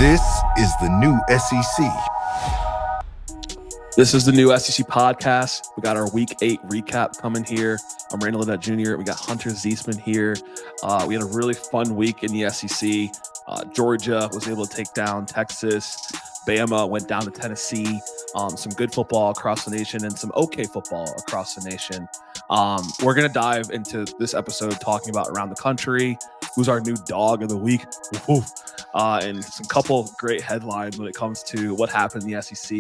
This is the new SEC. This is the new SEC podcast. We got our Week 8 recap coming here. I'm Randall Ledet Jr. We got Hunter Zeisman here. We had a really fun week in the SEC. Georgia was able to take down Texas. Bama went down to Tennessee. Some good football across the nation and some okay football across the nation. We're going to dive into this episode talking about around the country, who's our new dog of the week, and some couple great headlines when it comes to what happened in the SEC.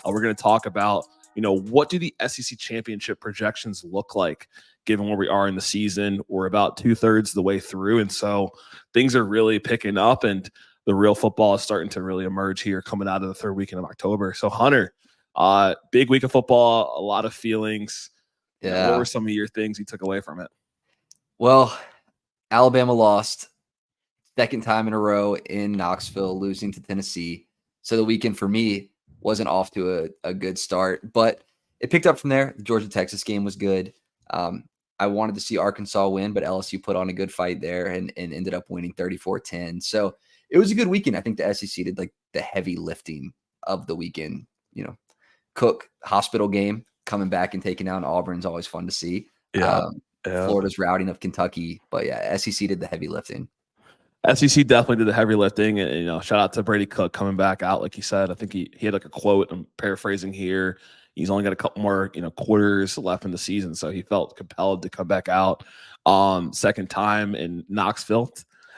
We're going to talk about, what do the SEC championship projections look like given where we are in the season? We're about 2/3 the way through, and so things are really picking up, and the real football is starting to really emerge here coming out of the third weekend of October. So, Hunter, big week of football, a lot of feelings. Yeah. What were some of your things you took away from it? Well, Alabama lost second time in a row in Knoxville, losing to Tennessee. So the weekend for me wasn't off to a good start, but it picked up from there. The Georgia-Texas game was good. I wanted to see Arkansas win, but LSU put on a good fight there and ended up winning 34-10. So it was a good weekend. I think the SEC did like the heavy lifting of the weekend. Cook hospital game coming back and taking down Auburn's always fun to see. Yeah. Florida's routing of Kentucky, but yeah, SEC did the heavy lifting. SEC definitely did the heavy lifting, and shout out to Brady Cook coming back out, like he said. I think he had like a quote. I'm paraphrasing here. He's only got a couple more quarters left in the season, so he felt compelled to come back out. Second time in Knoxville,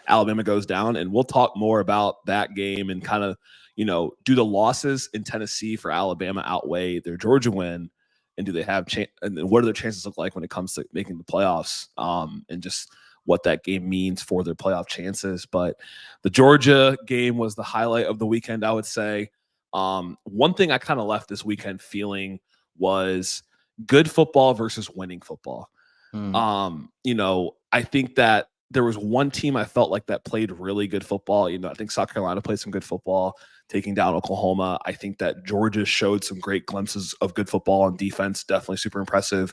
Alabama goes down, and we'll talk more about that game and kind of do the losses in Tennessee for Alabama outweigh their Georgia win, and do they have and what do their chances look like when it comes to making the playoffs, and just what that game means for their playoff chances. But the Georgia game was the highlight of the weekend, I would say. One thing I kind of left this weekend feeling was good football versus winning football. I think that there was one team I felt like that played really good football. I think South Carolina played some good football, taking down Oklahoma. I think that Georgia showed some great glimpses of good football on defense, definitely super impressive.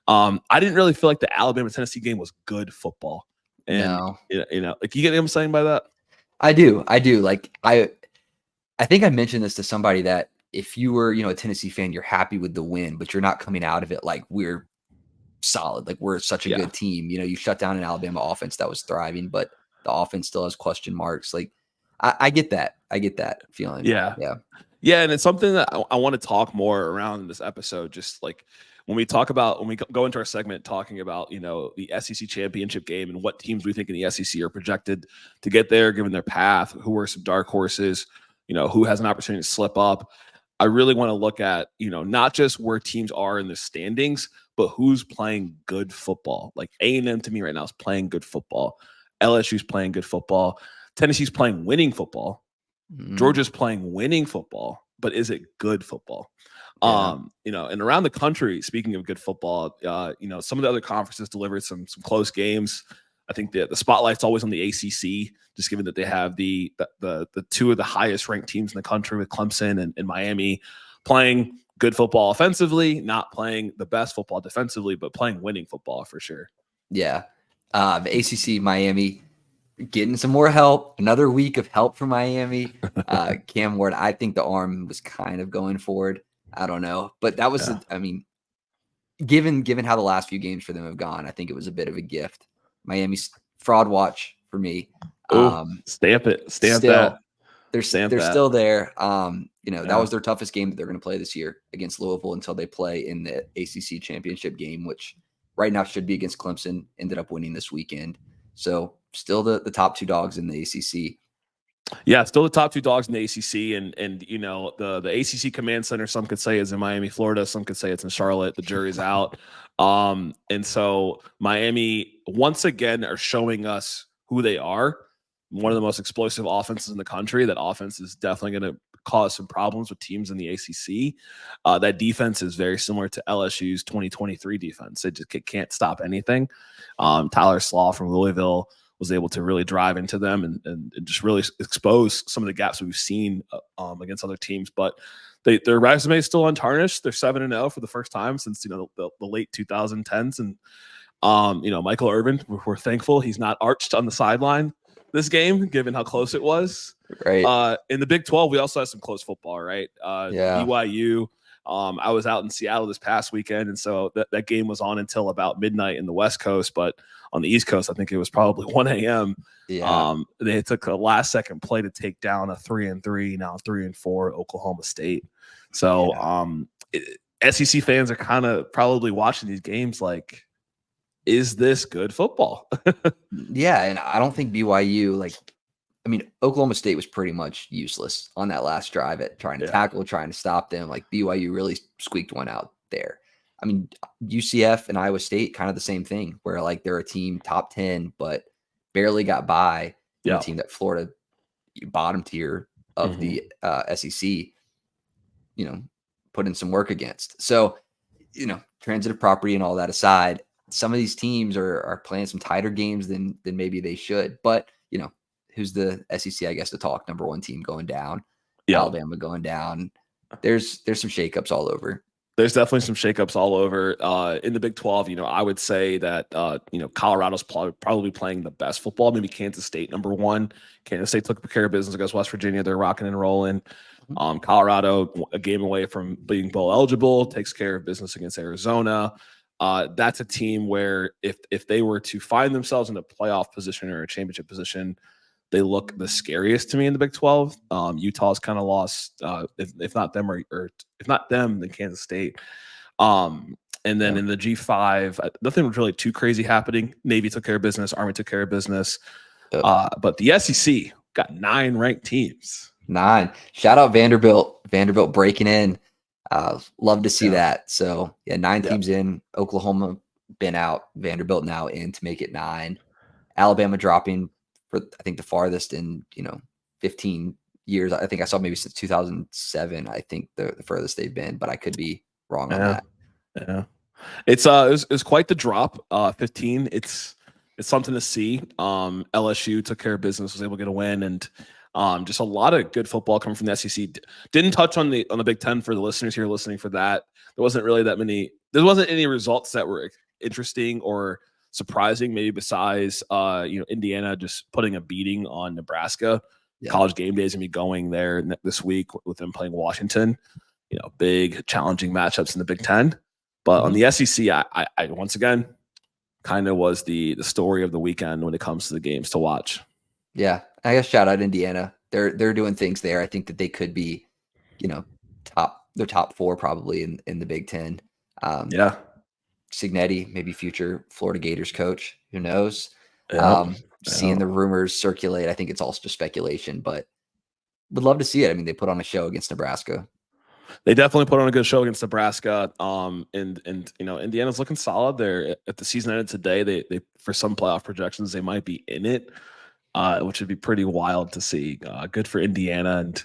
I didn't really feel like the Alabama-Tennessee game was good football. And, No. Like, you get what I'm saying by that? I do. Like, I think I mentioned this to somebody that if you were, a Tennessee fan, you're happy with the win, but you're not coming out of it like we're solid. Like, we're such a good team. You shut down an Alabama offense that was thriving, but the offense still has question marks. Like, I get that. I get that feeling. Yeah. And it's something that I want to talk more around in this episode. Just like when we go into our segment talking about, the SEC championship game and what teams we think in the SEC are projected to get there, given their path, who are some dark horses, who has an opportunity to slip up. I really want to look at, not just where teams are in the standings, but who's playing good football. Like A&M to me right now is playing good football. LSU's playing good football. Tennessee's playing winning football. Georgia's playing winning football, but is it good football? Yeah. And around the country, speaking of good football, some of the other conferences delivered some close games. I think the spotlight's always on the ACC, just given that they have the two of the highest ranked teams in the country with Clemson and Miami playing good football offensively, not playing the best football defensively, but playing winning football for sure. Yeah. The ACC, Miami, getting some more help. Another week of help from Miami. Cam Ward, I think the arm was kind of going forward. I don't know. But that was, given how the last few games for them have gone, I think it was a bit of a gift. Miami's fraud watch for me. Stamp it. Stamp that. They're still there. That was their toughest game that they're going to play this year against Louisville until they play in the ACC championship game, which right now should be against Clemson. Ended up winning this weekend. So still the top two dogs in the ACC. Yeah, still the top two dogs in the ACC, and the ACC command center, some could say is in Miami, Florida. Some could say it's in Charlotte. The jury's out. And so Miami once again are showing us who they are. One of the most explosive offenses in the country. That offense is definitely going to cause some problems with teams in the ACC. That defense is very similar to LSU's 2023 defense. It just can't stop anything. Tyler Slaw from Louisville was able to really drive into them and just really expose some of the gaps we've seen against other teams. But their resume is still untarnished. They're 7-0 for the first time since the late 2010s. And Michael Irvin, we're thankful he's not arched on the sideline. this game, given how close it was. Right. In the Big 12, we also had some close football, right? Yeah. BYU. I was out in Seattle this past weekend, and so that game was on until about midnight in the West Coast, but on the East Coast, I think it was probably 1 a.m. Yeah. They took a last-second play to take down a 3-3, now 3-4 Oklahoma State. So SEC fans are kind of probably watching these games like, is this good football? Yeah, and I don't think BYU, Oklahoma State was pretty much useless on that last drive at trying to tackle, trying to stop them. Like BYU really squeaked one out there. I mean, UCF and Iowa State, kind of the same thing, where like they're a team top 10, but barely got by a team that Florida bottom tier of the SEC, put in some work against. So, transitive property and all that aside, some of these teams are playing some tighter games than maybe they should. But, who's the SEC, I guess, to talk? Number one team going down, Alabama going down. There's some shakeups all over. There's definitely some shakeups all over. In the Big 12, I would say that, Colorado's probably playing the best football. Maybe Kansas State, number one. Kansas State took care of business against West Virginia. They're rocking and rolling. Colorado, a game away from being bowl eligible, takes care of business against Arizona. That's a team where if they were to find themselves in a playoff position or a championship position, they look the scariest to me in the Big 12. Utah's kind of lost, if not them, or if not them, then Kansas State. And then in the G5, nothing was really too crazy happening. Navy took care of business. Army took care of business. But the SEC got 9 ranked teams. 9. Shout out Vanderbilt. Vanderbilt breaking in. Love to see that. So, 9 teams in. Oklahoma been out. Vanderbilt now in to make it 9. Alabama dropping for, I think, the farthest in 15 years. I think I saw maybe since 2007. I think the furthest they've been, but I could be wrong on that. Yeah, it's quite the drop. 15. It's something to see. LSU took care of business, was able to get a win, and just a lot of good football coming from the SEC. Didn't touch on the Big 10 for the listeners here listening for that. There wasn't really that many. There wasn't any results that were interesting or surprising, maybe besides Indiana just putting a beating on Nebraska. College game day is gonna be going there this week with them playing Washington. Big challenging matchups in the Big 10. But on the SEC, I once again kind of was the story of the weekend when it comes to the games to watch. Yeah, I guess shout out Indiana. They're doing things there. I think that they could be, top 4 probably in the Big 10. Signetti, maybe future Florida Gators coach. Who knows? Seeing the rumors circulate, I think it's all just speculation, but would love to see it. I mean, they put on a show against Nebraska. They definitely put on a good show against Nebraska. And Indiana's looking solid there. At the season ended today, they for some playoff projections, they might be in it, which would be pretty wild to see. Good for Indiana. And,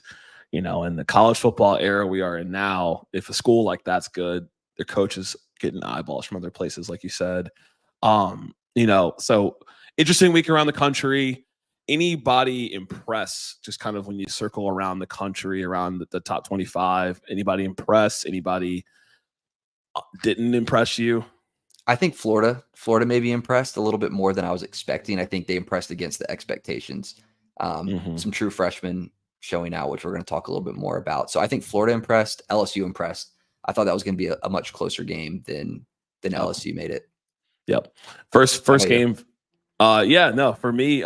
in the college football era we are in now, if a school like that's good, their coaches getting eyeballs from other places, like you said. So interesting week around the country. Anybody impress, just kind of when you circle around the country, around the top 25, anybody impress? Anybody didn't impress you? I think Florida maybe impressed a little bit more than I was expecting. I think they impressed against the expectations. Some true freshmen showing out, which we're going to talk a little bit more about. So I think Florida impressed, LSU impressed. I thought that was going to be a much closer game than LSU made it. Yep. First game. For me,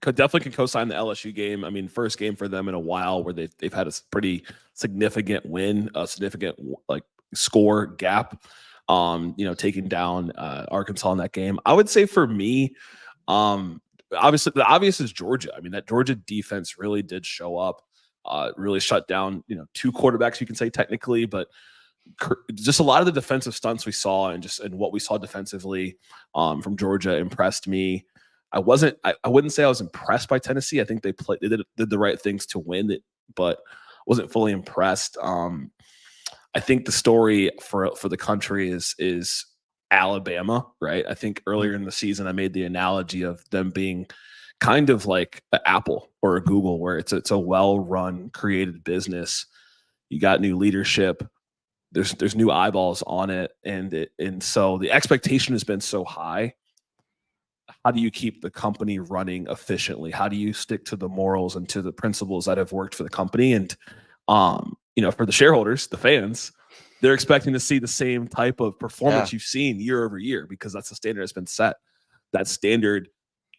definitely can co-sign the LSU game. I mean, first game for them in a while where they've had a pretty significant win, a significant score gap. Taking down Arkansas in that game. I would say for me, obviously the obvious is Georgia. I mean, that Georgia defense really did show up, really shut down, 2 quarterbacks, you can say technically, but just a lot of the defensive stunts we saw and what we saw defensively from Georgia impressed me. I wouldn't say I was impressed by Tennessee. I think they did the right things to win it, but wasn't fully impressed. I think the story for the country is Alabama, right? I think earlier in the season I made the analogy of them being kind of like an Apple or a Google, where it's a well-run, created business. You got new leadership. There's new eyeballs on it, and so the expectation has been so high. how do you keep the company running efficiently? How do you stick to the morals and to the principles that have worked for the company? And, for the shareholders, the fans, they're expecting to see the same type of performance you've seen year over year, because that's the standard that's been set. That standard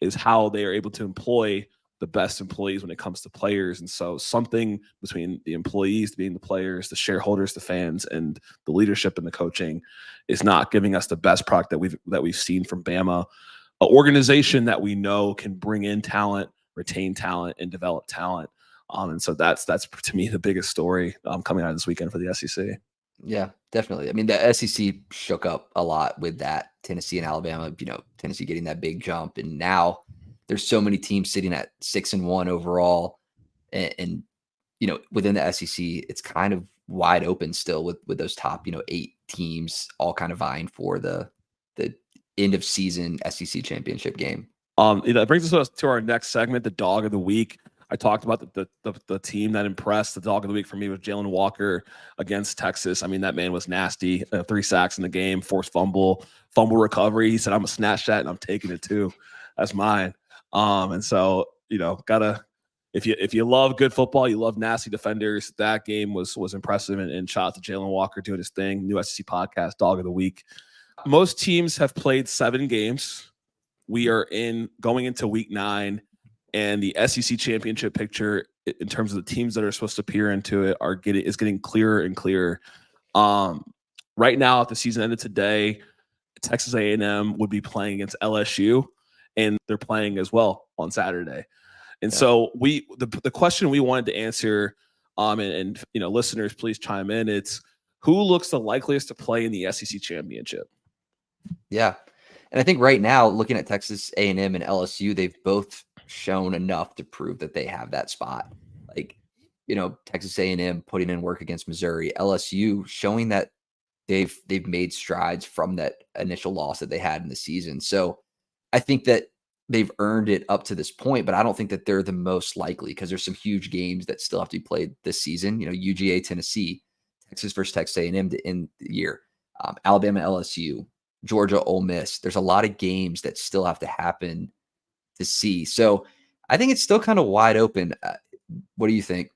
is how they are able to employ the best employees when it comes to players. And so something between the employees being the players, the shareholders, the fans, and the leadership and the coaching is not giving us the best product that we've seen from Bama, an organization that we know can bring in talent, retain talent, and develop talent. And so that's to me the biggest story coming out of this weekend for the SEC. Yeah, definitely. I mean, the SEC shook up a lot with that. Tennessee and Alabama, Tennessee getting that big jump. And now there's so many teams sitting at 6-1 overall. And within the SEC, it's kind of wide open still with those top, 8 teams all kind of vying for the end of season SEC championship game. That brings us to our next segment, the dog of the week. I talked about the team that impressed. The dog of the week for me was Jalen Walker against Texas. I mean, that man was nasty. 3 sacks in the game, forced fumble recovery. He said, "I'm a snatch that, and I'm taking it too. That's mine." And so if you love good football, you love nasty defenders. That game was impressive, and shout out to Jalen Walker doing his thing. New SEC podcast, dog of the week. Most teams have played 7 games. We are going into week 9. And the SEC championship picture, in terms of the teams that are supposed to peer into it, is getting clearer and clearer. Right now, if the season ended today, Texas A&M would be playing against LSU, and they're playing as well on Saturday. And so the question we wanted to answer, and listeners, please chime in. It's who looks the likeliest to play in the SEC championship? Yeah, and I think right now, looking at Texas A&M and LSU, they've both shown enough to prove that they have that spot. Like, Texas A&M putting in work against Missouri, LSU showing that they've made strides from that initial loss that they had in the season. So I think that they've earned it up to this point, but I don't think that they're the most likely, because there's some huge games that still have to be played this season. UGA, Tennessee, Texas versus Texas A&M to end the year, Alabama, LSU, Georgia, Ole Miss. There's a lot of games that still have to happen to see. So I think it's still kind of wide open. What do you think?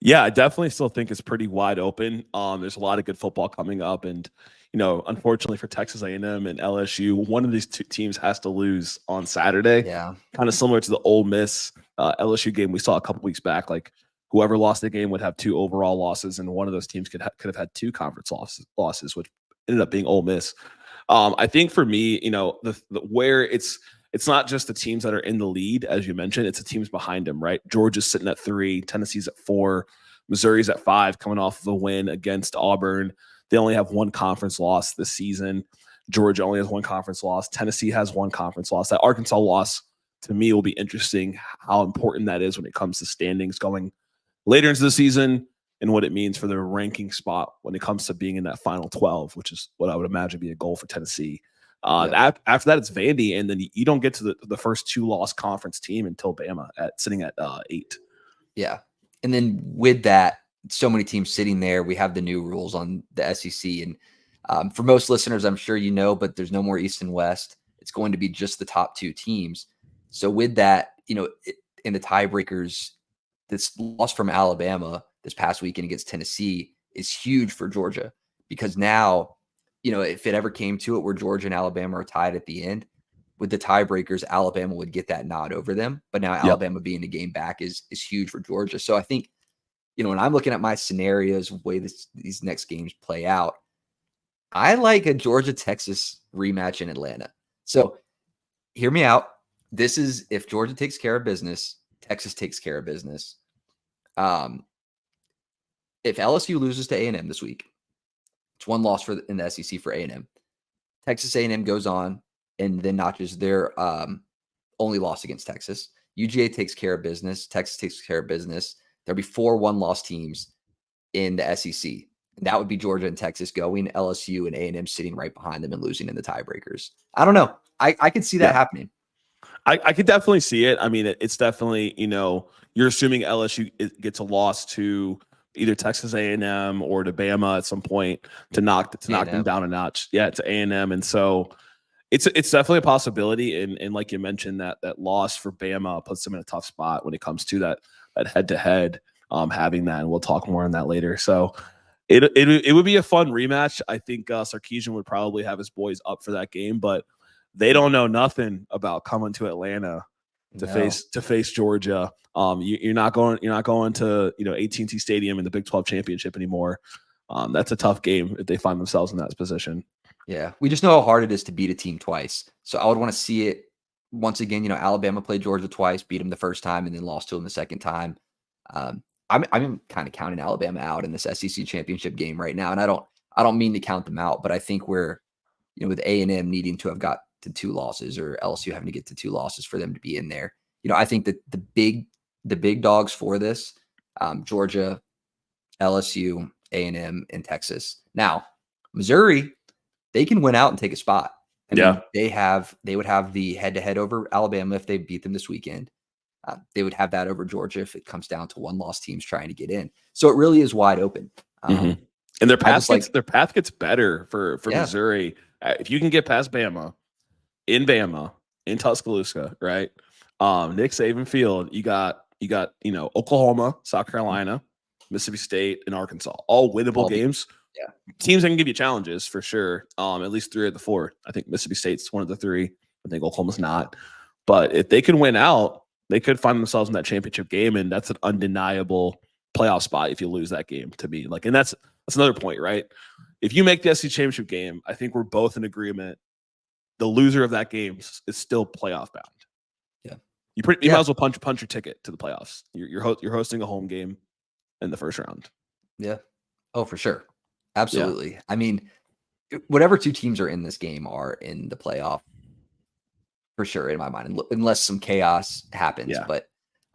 Yeah, I definitely still think it's pretty wide open. There's a lot of good football coming up, and unfortunately for Texas A&M and LSU, one of these 2 teams has to lose on Saturday. Yeah, kind of similar to the Ole Miss LSU game we saw a couple weeks back. Like, whoever lost the game would have 2 overall losses, and one of those teams could have had 2 conference losses, which ended up being Ole Miss. I think for me, where it's not just the teams that are in the lead, as you mentioned, it's the teams behind them, right? Georgia's sitting at 3, Tennessee's at 4, Missouri's at 5, coming off of a win against Auburn. They only have 1 conference loss this season. Georgia only has 1 conference loss. Tennessee has 1 conference loss. That Arkansas loss, to me, will be interesting how important that is when it comes to standings going later into the season, and what it means for their ranking spot when it comes to being in that final 12, which is what I would imagine be a goal for Tennessee. After that, it's Vandy, and then you don't get to the first 2-loss conference team until Bama sitting at 8. Yeah, and then with that, so many teams sitting there, we have the new rules on the SEC, and for most listeners, I'm sure but there's no more East and West. It's going to be just the top 2 teams. So with that, in the tiebreakers, this loss from Alabama this past weekend against Tennessee is huge for Georgia, because now, if it ever came to it where Georgia and Alabama are tied at the end, with the tiebreakers, Alabama would get that nod over them. But now Alabama being a game back is huge for Georgia. So I think, when I'm looking at my scenarios, the way these next games play out, I like a Georgia-Texas rematch in Atlanta. So hear me out. This is if Georgia takes care of business, Texas takes care of business. If LSU loses to A&M this week, it's 1 loss in the SEC for A&M. Texas A&M goes on and then notches their only loss against Texas. UGA takes care of business. Texas takes care of business. There'll be 4 1-loss teams in the SEC. And that would be Georgia and Texas going, LSU and A&M sitting right behind them and losing in the tiebreakers. I don't know. I could see that happening. I could definitely see it. I mean, it's definitely, you're assuming LSU gets a loss to either Texas A&M or to Bama at some point to knock them down a notch. Yeah, to A&M. And so, It's definitely a possibility, and like you mentioned, that loss for Bama puts them in a tough spot when it comes to that head to head. Having that, and we'll talk more on that later. So it would be a fun rematch. I think Sarkisian would probably have his boys up for that game, but they don't know nothing about coming to Atlanta to face Georgia. You're not going to AT&T Stadium in the Big 12 championship anymore. That's a tough game if they find themselves in that position. Yeah, we just know how hard it is to beat a team twice. So I would want to see it once again. You know, Alabama played Georgia twice, beat them the first time, and then lost to them the second time. I'm kind of counting Alabama out in this SEC championship game right now, and I don't mean to count them out, but I think we're, with A&M needing to have got to 2 losses, or LSU having to get to 2 losses for them to be in there. I think that the big dogs for this, Georgia, LSU, A&M, and Texas. Now, Missouri, they can win out and take a spot. I mean, they would have the head-to-head over Alabama if they beat them this weekend. They would have that over Georgia if it comes down to 1-loss teams trying to get in. So it really is wide open. And their path gets better for Missouri. If you can get past Bama, in Tuscaloosa, right? Nick Saban Field, you got Oklahoma, South Carolina, Mississippi State, and Arkansas, all winnable games. Yeah, teams that can give you challenges for sure. At least 3 of the 4. I think Mississippi State's one of the 3. I think Oklahoma's not. But if they can win out, they could find themselves in that championship game, and that's an undeniable playoff spot if you lose that game, to me. And that's another point, right? If you make the SEC championship game, I think we're both in agreement. The loser of that game is still playoff bound. Yeah, you might as well punch your ticket to the playoffs. You're hosting a home game in the first round. Yeah. Oh, for sure. Absolutely. Yeah. I mean, whatever 2 teams are in this game are in the playoff for sure, in my mind, unless some chaos happens. Yeah. But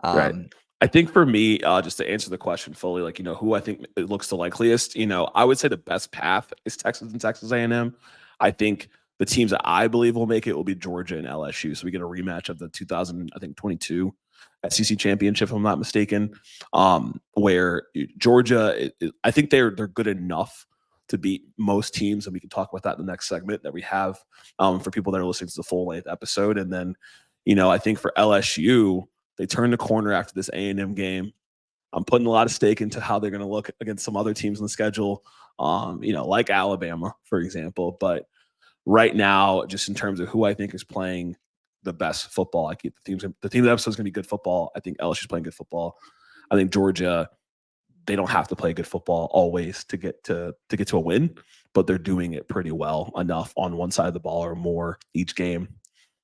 right. I think for me, just to answer the question fully, who I think it looks the likeliest, I would say the best path is Texas and Texas A&M. I think the teams that I believe will make it will be Georgia and LSU. So we get a rematch of the 2022 SEC championship, if I'm not mistaken, where Georgia, I think they're good enough to beat most teams, and we can talk about that in the next segment that we have for people that are listening to the full length episode. And then, I think for LSU, they turn the corner after this A&M game. I'm putting a lot of stake into how they're going to look against some other teams in the schedule, like Alabama, for example. But right now, just in terms of who I think is playing the best football, I keep the team of the episode is going to be good football. I think LSU's playing good football. I think Georgia, they don't have to play good football always to get to a win, but they're doing it pretty well enough on one side of the ball or more each game.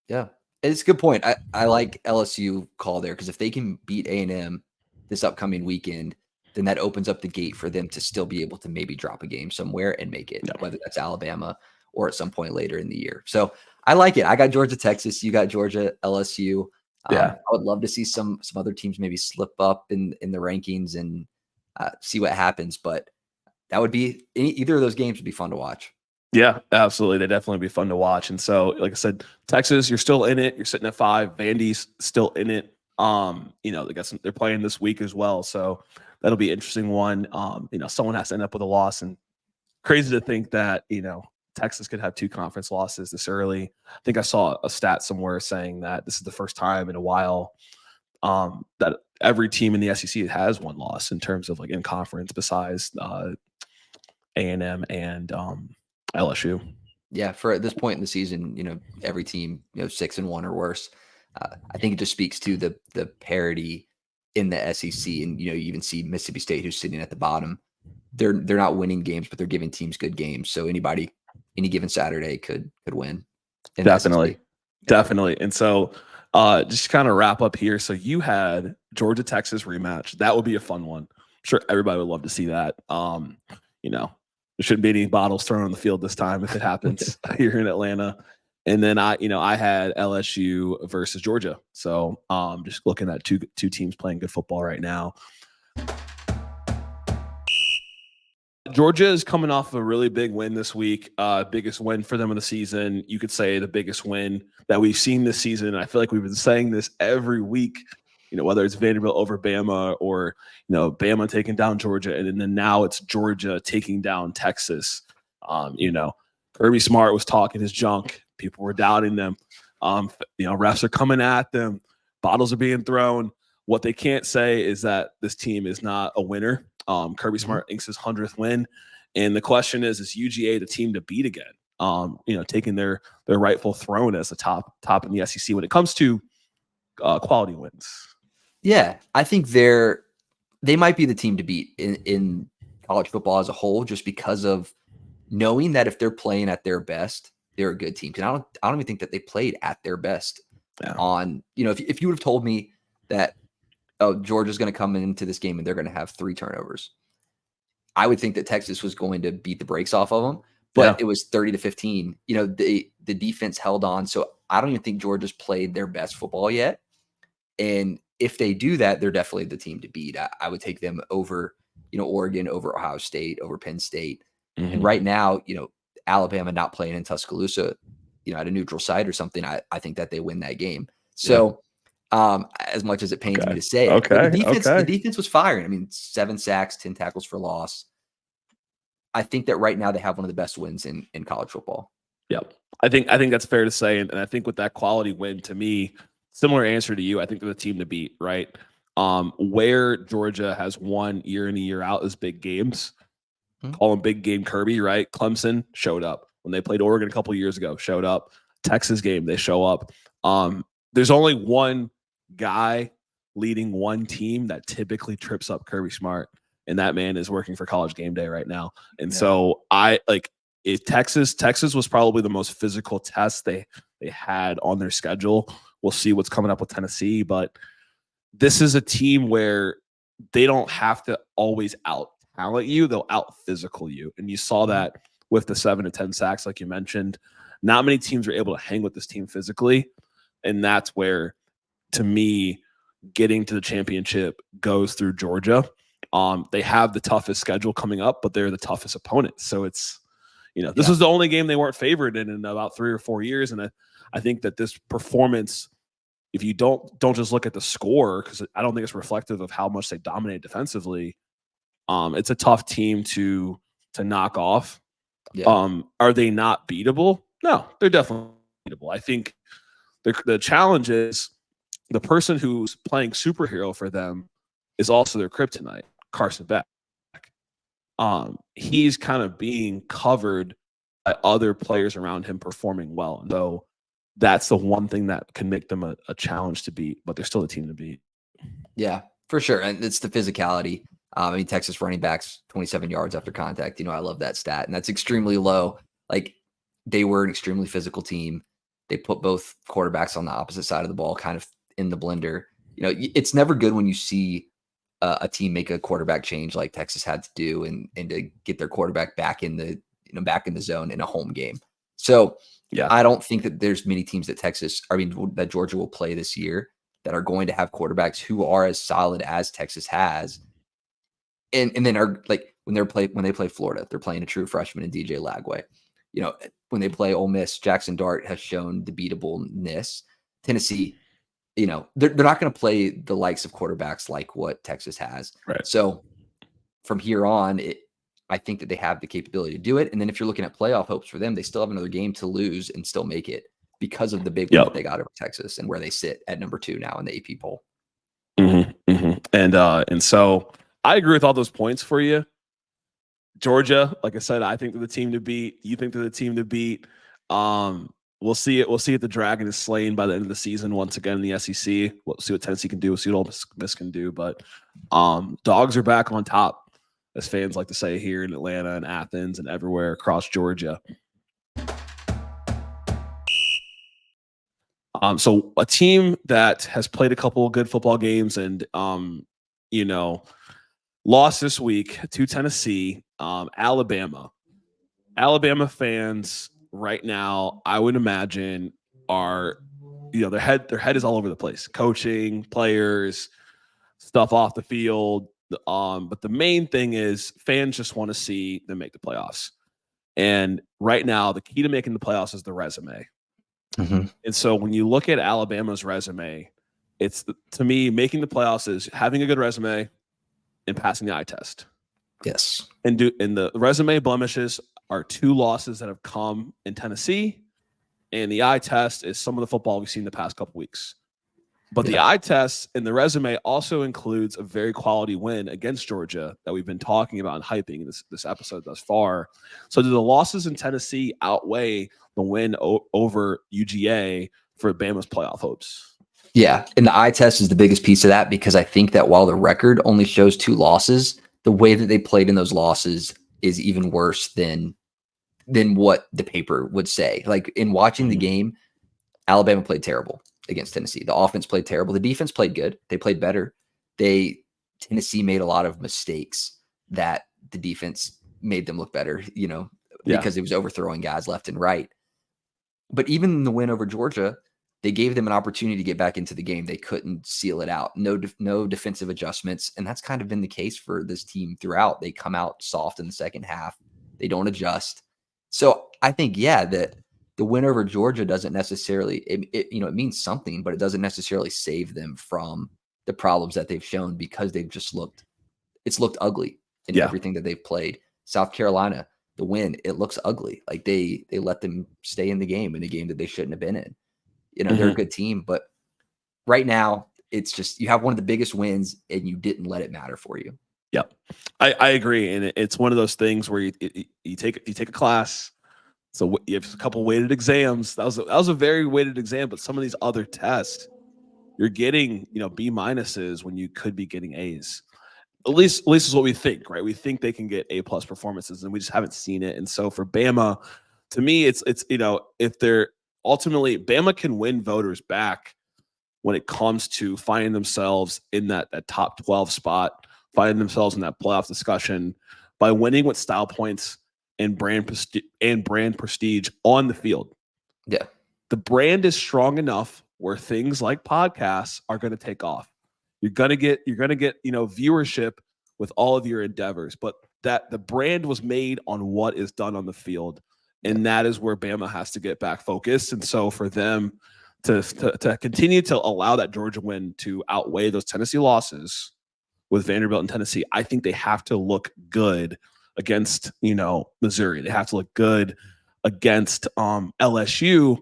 Yeah, it's a good point. I like LSU call there, because if they can beat A&M this upcoming weekend, then that opens up the gate for them to still be able to maybe drop a game somewhere and make it, whether that's Alabama or at some point later in the year. So I like it. I got Georgia, Texas. You got Georgia, LSU. I would love to see some other teams maybe slip up in the rankings and see what happens. But that would be either of those games would be fun to watch. Yeah, absolutely. They'd definitely be fun to watch. And so, like I said, Texas, you're still in it. You're sitting at 5. Vandy's still in it. They're playing this week as well. So that'll be an interesting one. Someone has to end up with a loss, and crazy to think that, Texas could have 2 conference losses this early. I think I saw a stat somewhere saying that this is the first time in a while that every team in the SEC has 1 loss in terms of in conference besides A&M and LSU. Yeah, for at this point in the season, every team 6-1 or worse. I think it just speaks to the parity in the SEC, and you even see Mississippi State, who's sitting at the bottom. They're not winning games, but they're giving teams good games. So anybody, any given Saturday could win. Definitely. And so just kind of wrap up here. So you had Georgia Texas rematch. That would be a fun one. I'm sure everybody would love to see that. There shouldn't be any bottles thrown on the field this time if it happens here in Atlanta. And then I had LSU versus Georgia. So just looking at two teams playing good football right now. Georgia is coming off a really big win this week. Biggest win for them of the season. You could say the biggest win that we've seen this season. I feel like we've been saying this every week, whether it's Vanderbilt over Bama or, Bama taking down Georgia. And then now it's Georgia taking down Texas. Kirby Smart was talking his junk People were doubting them. Refs are coming at them. Bottles are being thrown. What they can't say is that this team is not a winner. Kirby Smart inks his 100th win. And the question is UGA the team to beat again? Taking their rightful throne as the top in the SEC when it comes to quality wins. Yeah, I think they might be the team to beat in college football as a whole, just because of knowing that if they're playing at their best, they're a good team. Because I don't even think that they played at their best. Yeah. If you would have told me that Georgia's going to come into this game and they're going to have 3 turnovers, I would think that Texas was going to beat the brakes off of them. But it was 30-15. The defense held on. So I don't even think Georgia's played their best football yet. And if they do that, they're definitely the team to beat. I would take them over, Oregon, over Ohio State, over Penn State. Mm-hmm. And right now, Alabama not playing in Tuscaloosa, at a neutral site or something, I think that they win that game. So as much as it pains me to say it, but the defense was firing. I mean, 7 sacks, 10 tackles for loss. I think that right now they have one of the best wins in college football. Yeah, I think that's fair to say. And I think with that quality win, to me, similar answer to you, I think they're the team to beat, right? Where Georgia has won year in and year out is big games. Call them big game Kirby, right? Clemson showed up when they played Oregon a couple of years ago, showed up. Texas game, they show up. There's only one guy leading one team that typically trips up Kirby Smart, and that man is working for College Game Day right now. And so Texas was probably the most physical test they had on their schedule. We'll see what's coming up with Tennessee, but this is a team where they don't have to always out talent you, they'll out physical you. And you saw that with the 7 to 10 sacks, like you mentioned. Not many teams are able to hang with this team physically. And that's where, to me, getting to the championship goes through Georgia. They have the toughest schedule coming up, but they're the toughest opponent. So it's, this was the only game they weren't favored in about 3 or 4 years. And I think that this performance, if you don't just look at the score, because I don't think it's reflective of how much they dominate defensively, it's a tough team to knock off. Yeah. Are they not beatable? No, they're definitely beatable. I think the challenge is the person who's playing superhero for them is also their kryptonite, Carson Beck. He's kind of being covered by other players around him performing well. And so that's the one thing that can make them a challenge to beat, but they're still a team to beat. Yeah, for sure. And it's the physicality. Texas running backs 27 yards after contact. I love that stat, and that's extremely low. Like, they were an extremely physical team. They put both quarterbacks on the opposite side of the ball, kind of in the blender. It's never good when you see a team make a quarterback change like Texas had to do, and to get their quarterback back in the zone in a home game. So I don't think that there's many teams that Georgia will play this year that are going to have quarterbacks who are as solid as Texas has. And then are like when they play Florida, they're playing a true freshman in DJ Lagway. When they play Ole Miss, Jackson Dart has shown the beatableness. Tennessee, they're not going to play the likes of quarterbacks like what Texas has. Right. So from here on, I think that they have the capability to do it. And then if you're looking at playoff hopes for them, they still have another game to lose and still make it because of the big win that they got over Texas and where they sit at number 2 now in the AP poll. Mm-hmm, mm-hmm. And so I agree with all those points for you. Georgia, like I said, I think they're the team to beat. You think they're the team to beat. We'll see it. We'll see if the Dragon is slain by the end of the season once again in the SEC. We'll see what Tennessee can do. We'll see what Ole Miss can do. But dogs are back on top, as fans like to say here in Atlanta and Athens and everywhere across Georgia. So a team that has played a couple of good football games and lost this week to Tennessee, Alabama. Alabama fans right now, I would imagine, are their head is all over the place. Coaching, players, stuff off the field. But the main thing is fans just want to see them make the playoffs. And right now, the key to making the playoffs is the resume. Mm-hmm. And so when you look at Alabama's resume, to me, making the playoffs is having a good resume and passing the eye test. Yes. And the resume blemishes are 2 losses that have come in Tennessee And the eye test is some of the football we've seen the past couple weeks. But the eye test in the resume also includes a very quality win against Georgia that we've been talking about and hyping in this episode thus far. So do the losses in Tennessee outweigh the win over UGA for Bama's playoff hopes? Yeah, and the eye test is the biggest piece of that, because I think that while the record only shows 2 losses, the way that they played in those losses is even worse than what the paper would say. Like, in watching the game, Alabama played terrible against Tennessee. The offense played terrible. The defense played good. They played better. Tennessee made a lot of mistakes that the defense made them look better, because it was overthrowing guys left and right. But even in the win over Georgia, they gave them an opportunity to get back into the game. They couldn't seal it out. No defensive adjustments. And that's kind of been the case for this team throughout. They come out soft in the second half. They don't adjust. So I think, that the win over Georgia doesn't necessarily, it means something, but it doesn't necessarily save them from the problems that they've shown, because they've just looked ugly in everything that they've played. South Carolina, the win, it looks ugly. Like they let them stay in the game, in a game that they shouldn't have been in. They're a good team, but right now it's just, you have one of the biggest wins and you didn't let it matter for you. Yeah, I agree. And it's one of those things where you take a class. So you have a couple weighted exams. That was a very weighted exam, but some of these other tests, you're getting, B minuses when you could be getting A's. At least is what we think, right? We think they can get A+ performances, and we just haven't seen it. And so for Bama, to me, it's if they're ultimately, Bama can win voters back when it comes to finding themselves in that top 12 spot, finding themselves in that playoff discussion by winning with style points and brand prestige on the field. Yeah. The brand is strong enough where things like podcasts are going to take off. You're going to get viewership with all of your endeavors, but that the brand was made on what is done on the field. And that is where Bama has to get back focused. And so for them to continue to allow that Georgia win to outweigh those Tennessee losses with Vanderbilt and Tennessee, I think they have to look good against, Missouri. They have to look good against LSU.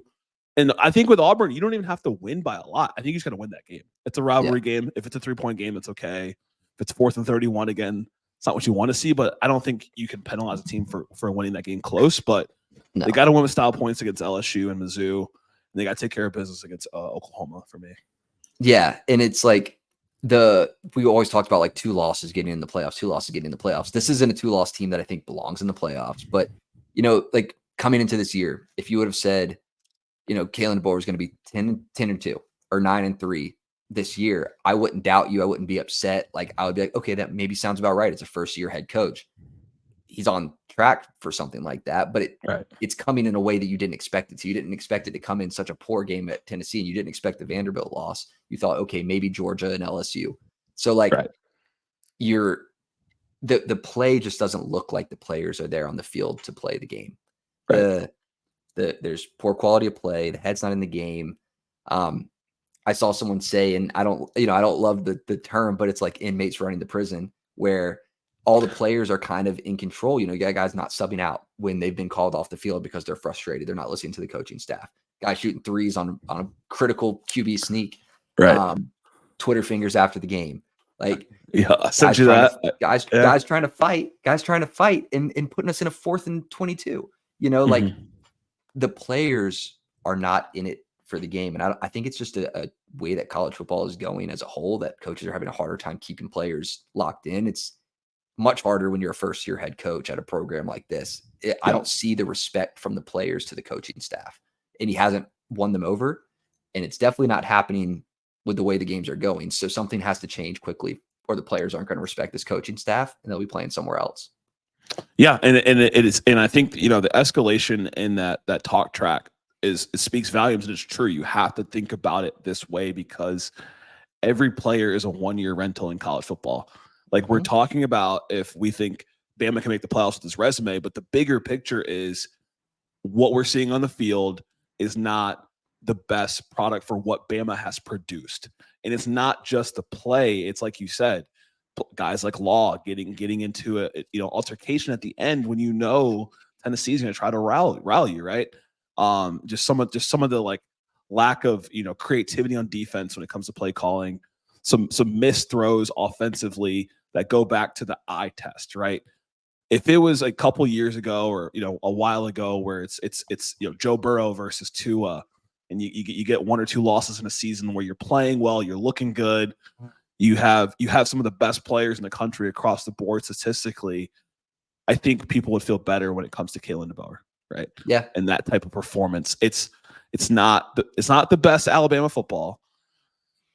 And I think with Auburn, you don't even have to win by a lot. I think you just got to win that game. It's a rivalry game. If it's a 3-point game, it's okay. If it's 4th and 31 again, it's not what you want to see, but I don't think you can penalize a team for winning that game close. But they got to win with style points against LSU and Mizzou, and they got to take care of business against Oklahoma for me. Yeah, and it's like we always talked about like 2 losses getting in the playoffs. This isn't a 2-loss team that I think belongs in the playoffs. But like coming into this year, if you would have said, Kalen DeBoer was going to be 10-2 or 9-3 this year, I wouldn't doubt you. I wouldn't be upset. Like, I would be like, okay, that maybe sounds about right. It's a first-year head coach. He's on track for something like that, but it's coming in a way that you didn't expect it to. You didn't expect it to come in such a poor game at Tennessee, and you didn't expect the Vanderbilt loss. You thought, okay, maybe Georgia and LSU. So like the play just doesn't look like the players are there on the field to play the game. There's poor quality of play. The head's not in the game. I saw someone say, and I don't love the term, but it's like inmates running the prison, where all the players are kind of in control. You got guys not subbing out when they've been called off the field because they're frustrated. They're not listening to the coaching staff. Guys shooting threes on a critical QB sneak. Twitter fingers after the game. Like, I sent you that. Guys trying to fight and putting us in a 4th and 22. Like the players are not in it for the game. And I think it's just a way that college football is going as a whole, that coaches are having a harder time keeping players locked in. It's much harder when you're a first-year head coach at a program like this. I don't see the respect from the players to the coaching staff, and he hasn't won them over. And it's definitely not happening with the way the games are going. So something has to change quickly, or the players aren't going to respect this coaching staff, and they'll be playing somewhere else. Yeah, and it is, and I think the escalation in that talk track it speaks volumes, and it's true. You have to think about it this way, because every player is a 1-year rental in college football. Like, we're talking about if we think Bama can make the playoffs with his resume, but the bigger picture is what we're seeing on the field is not the best product for what Bama has produced. And it's not just the play. It's like you said, guys like Law getting into a altercation at the end when Tennessee's going to try to rally you, right? Just some of the like lack of creativity on defense when it comes to play calling, some missed throws offensively that go back to the eye test, right? If it was a couple years ago or a while ago where it's Joe Burrow versus Tua, and you get one or two losses in a season where you're playing well, you're looking good, you have some of the best players in the country across the board statistically, I think people would feel better when it comes to Kalen DeBoer, right? Yeah. And that type of performance. It's not the best Alabama football.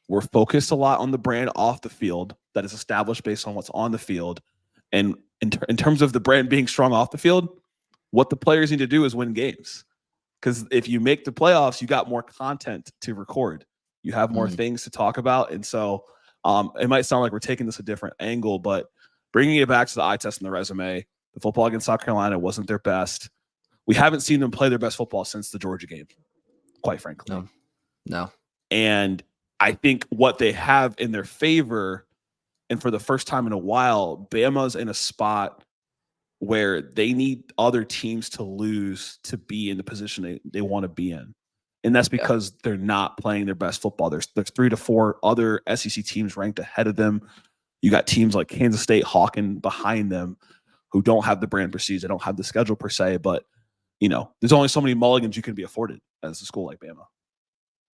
We're focused a lot on the brand off the field that is established based on what's on the field. And in terms of the brand being strong off the field, what the players need to do is win games. Because if you make the playoffs, you got more content to record. You have more things to talk about. And so it might sound like we're taking this a different angle, but bringing it back to the eye test and the resume, the football against South Carolina wasn't their best. We haven't seen them play their best football since the Georgia game, quite frankly. No. And I think what they have in their favor, and for the first time in a while, Bama's in a spot where they need other teams to lose to be in the position they want to be in. And that's because they're not playing their best football. There's 3 to 4 other SEC teams ranked ahead of them. You got teams like Kansas State hawking behind them who don't have the brand prestige. They don't have the schedule per se, but there's only so many mulligans you can be afforded as a school like Bama.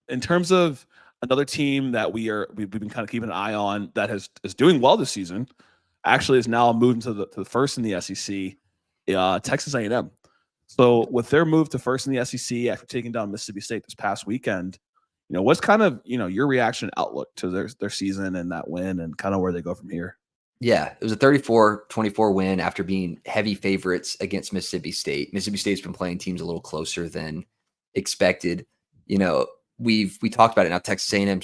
In terms of another team that we've been kind of keeping an eye on that is doing well this season, actually is now moving to the first in the SEC, Texas A&M. So with their move to first in the SEC after taking down Mississippi State this past weekend, what's kind of your reaction and outlook to their season and that win and kind of where they go from here? Yeah, it was a 34-24 win after being heavy favorites against Mississippi State. Mississippi State's been playing teams a little closer than expected. We talked about it now. Texas A&M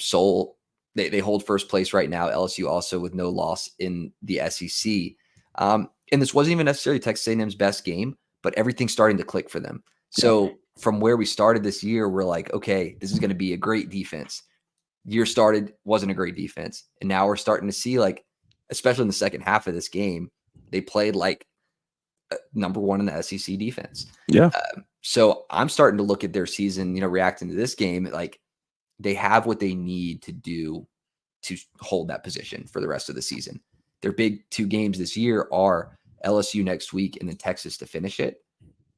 they hold first place right now. LSU also with no loss in the SEC. And this wasn't even necessarily Texas A&M's best game, but everything's starting to click for them. So from where we started this year, we're like, okay, this is going to be a great defense. Year started, wasn't a great defense. And now we're starting to see, like, especially in the second half of this game, they played like number one in the SEC defense. Yeah. So I'm starting to look at their season, reacting to this game, like they have what they need to do to hold that position for the rest of the season. Their big 2 games this year are LSU next week and then Texas to finish it.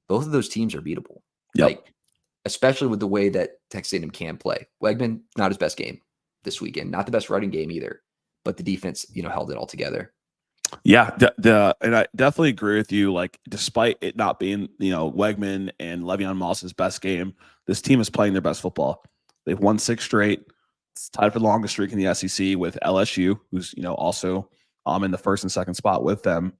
Both of those teams are beatable. Yep. Like, especially with the way that Texas A&M can play. Weigman, not his best game this weekend, not the best running game either, but the defense, held it all together. Yeah, and I definitely agree with you. Like, despite it not being, Weigman and Le'Veon Moss's best game, this team is playing their best football. They've won 6 straight. It's tied for the longest streak in the SEC with LSU, who's also in the first and second spot with them.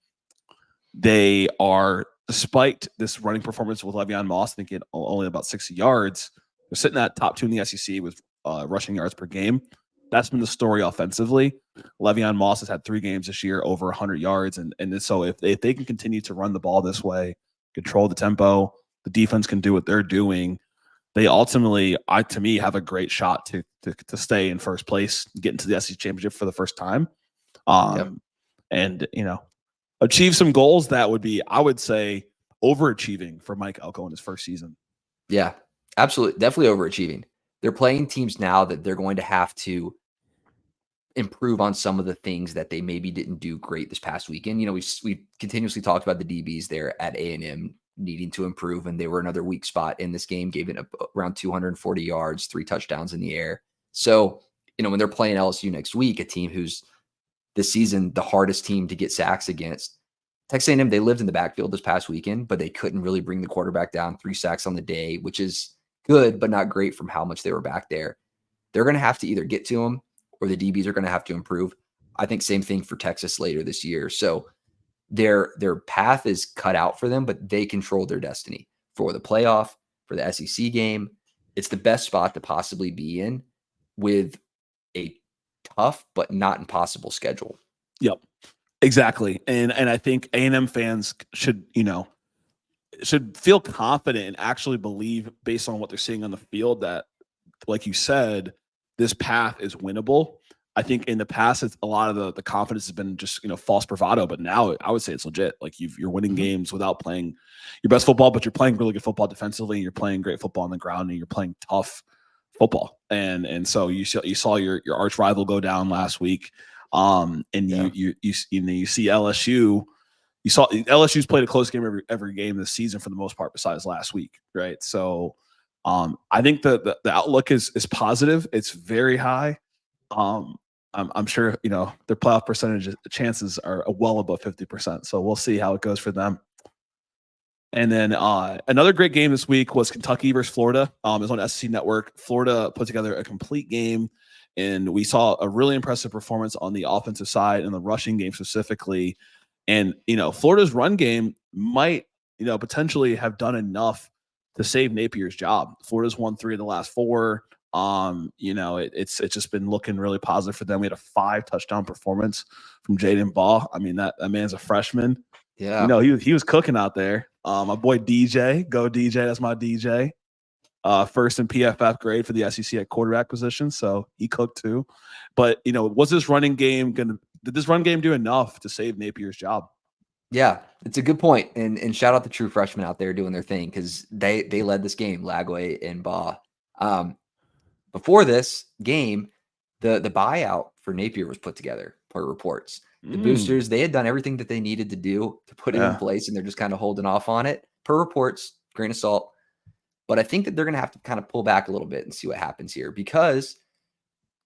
They are, despite this running performance with Le'Veon Moss, I think only about 60 yards, they're sitting at top 2 in the SEC with rushing yards per game. That's been the story offensively. Le'Veon Moss has had 3 games this year over 100 yards. And so if they can continue to run the ball this way, control the tempo, the defense can do what they're doing, they ultimately, to me, have a great shot to stay in first place, get into the SEC championship for the first time. And, achieve some goals that would be, I would say, overachieving for Mike Elko in his first season. Yeah, absolutely. Definitely overachieving. They're playing teams now that they're going to have to improve on some of the things that they maybe didn't do great this past weekend. We've continuously talked about the DBs there at A&M needing to improve, and they were another weak spot in this game, gave it around 240 yards, 3 touchdowns in the air. So, when they're playing LSU next week, a team who's this season the hardest team to get sacks against, Texas A&M, they lived in the backfield this past weekend, but they couldn't really bring the quarterback down. 3 sacks on the day, which is good, but not great from how much they were back there. They're going to have to either get to them or the DBs are going to have to improve. I think same thing for Texas later this year. So their path is cut out for them, but they control their destiny for the playoff, for the SEC game. It's the best spot to possibly be in with a tough but not impossible schedule. Yep, exactly. And I think A&M fans should feel confident and actually believe, based on what they're seeing on the field, that, like you said, this path is winnable. I think in the past, it's a lot of the confidence has been just, false bravado. But now I would say it's legit. Like you're winning games without playing your best football, but you're playing really good football defensively. And you're playing great football on the ground, and you're playing tough football. And so you saw your arch rival go down last week. And you see LSU. You saw LSU's played a close game every game this season for the most part, besides last week, right? So I think the outlook is positive. It's very high. I'm sure their playoff percentage chances are well above 50%. So we'll see how it goes for them. And then another great game this week was Kentucky versus Florida. It was on SEC Network. Florida put together a complete game, and we saw a really impressive performance on the offensive side and the rushing game specifically. And Florida's run game might potentially have done enough to save Napier's job. Florida's won 3 of the last 4. It's just been looking really positive for them. We had a 5 touchdown performance from Jaden Baugh. I mean, that man's a freshman. Yeah. He was cooking out there. My boy DJ, go DJ. That's my DJ. First in PFF grade for the SEC at quarterback position. So he cooked too. But, was this running game did this run game do enough to save Napier's job? Yeah, it's a good point. And shout out the true freshmen out there doing their thing, because they led this game, Lagway and Baugh. Before this game, the buyout for Napier was put together per reports. The boosters, they had done everything that they needed to do to put it in place, and they're just kind of holding off on it. Per reports, grain of salt. But I think that they're going to have to kind of pull back a little bit and see what happens here, because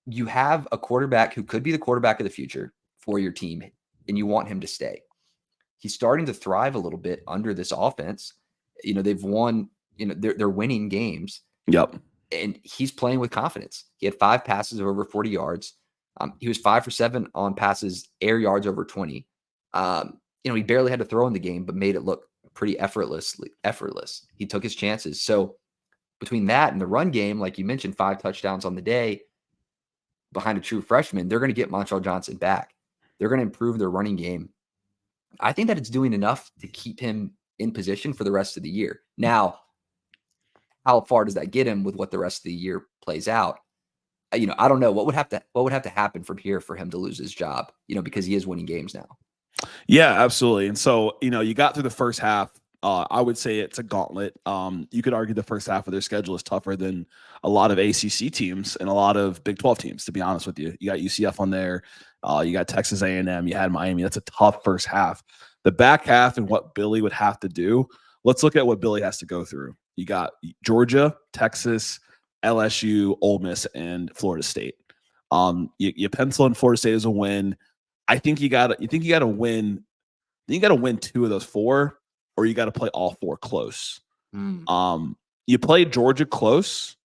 you have a quarterback who could be the quarterback of the future for your team, and you want him to stay. He's starting to thrive a little bit under this offense. They've won, they're winning games. Yep. And he's playing with confidence. He had 5 passes of over 40 yards. He was 5 for 7 on passes, air yards over 20. He barely had to throw in the game, but made it look pretty effortless. He took his chances. So between that and the run game, like you mentioned, 5 touchdowns on the day behind a true freshman, they're going to get Montrell Johnson back. They're going to improve their running game. I think that it's doing enough to keep him in position for the rest of the year. Now, how far does that get him with what the rest of the year plays out? I don't know what would have to happen from here for him to lose his job, because he is winning games now. Yeah, absolutely. And so, you got through the first half. I would say it's a gauntlet. You could argue the first half of their schedule is tougher than a lot of ACC teams and a lot of Big 12 teams, to be honest with you. You got UCF on there. You got Texas A&M. You had Miami. That's a tough first half. The back half and what Billy would have to do, let's look at what Billy has to go through. You got Georgia, Texas, LSU, Ole Miss, and Florida State. You pencil in Florida State as a win. I think you got to win. You got to win 2 of those 4, or you got to play all 4 close. You play Georgia close,